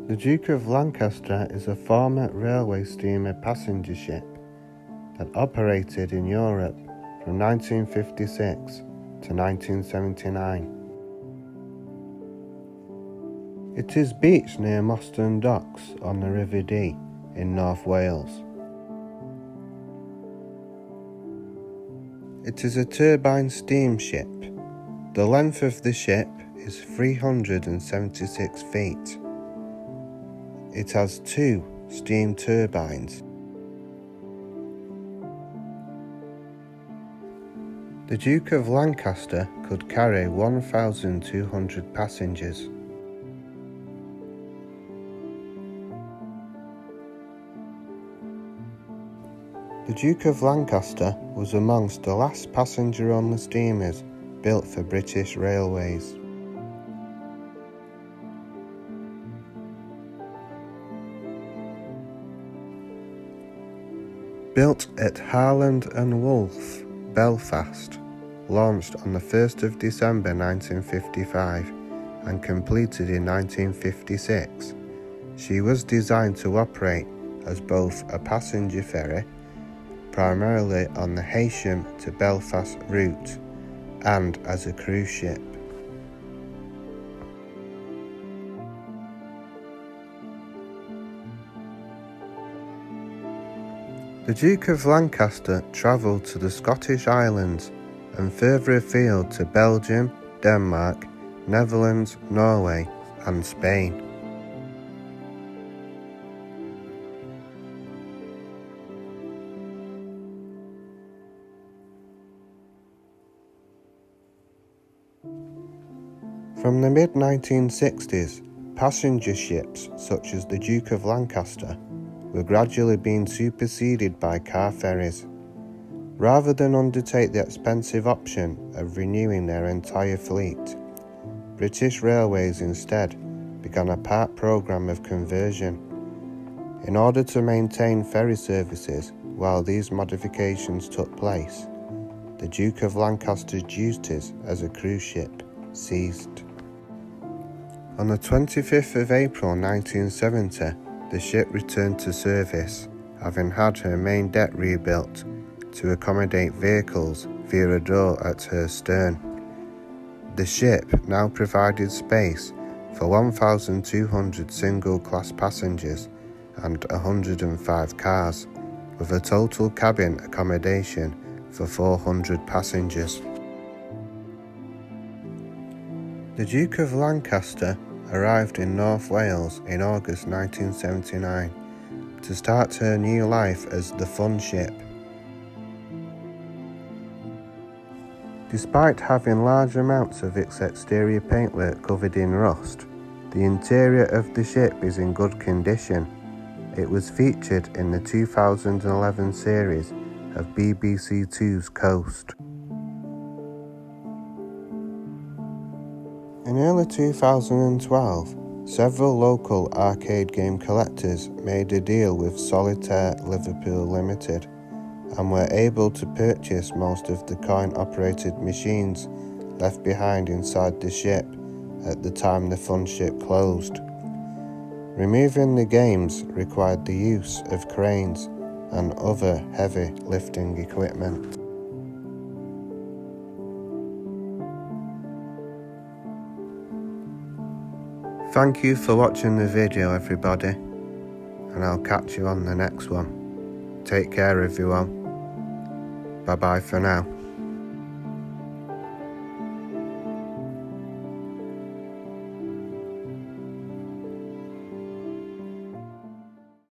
The Duke of Lancaster is a former railway steamer passenger ship that operated in Europe from 1956 to 1979. It is beached near Mostyn Docks on the River Dee in North Wales. It is a turbine steamship. The length of the ship is 376 feet. It has 2 steam turbines. The Duke of Lancaster could carry 1,200 passengers. The Duke of Lancaster was amongst the last passenger-only steamers built for British Railways. Built at Harland and Wolff, Belfast, launched on the 1st of December 1955 and completed in 1956, she was designed to operate as both a passenger ferry, primarily on the Heysham to Belfast route, and as a cruise ship. The Duke of Lancaster travelled to the Scottish Islands and further afield to Belgium, Denmark, Netherlands, Norway and Spain. From the mid-1960s, passenger ships such as the Duke of Lancaster were gradually being superseded by car ferries. Rather than undertake the expensive option of renewing their entire fleet, British Railways instead began a part programme of conversion. In order to maintain ferry services while these modifications took place, the Duke of Lancaster's duties as a cruise ship ceased. On the 25th of April 1970, the ship returned to service, having had her main deck rebuilt to accommodate vehicles via a door at her stern. The ship now provided space for 1,200 single-class passengers and 105 cars, with a total cabin accommodation for 400 passengers. The Duke of Lancaster arrived in North Wales in August 1979 to start her new life as the Fun Ship. Despite having large amounts of its exterior paintwork covered in rust, the interior of the ship is in good condition. It was featured in the 2011 series of BBC Two's Coast. In early 2012, several local arcade game collectors made a deal with Solitaire Liverpool Limited and were able to purchase most of the coin-operated machines left behind inside the ship at the time the Fun Ship closed. Removing the games required the use of cranes and other heavy lifting equipment. Thank you for watching the video, everybody, and I'll catch you on the next one. Take care, everyone. Bye bye for now.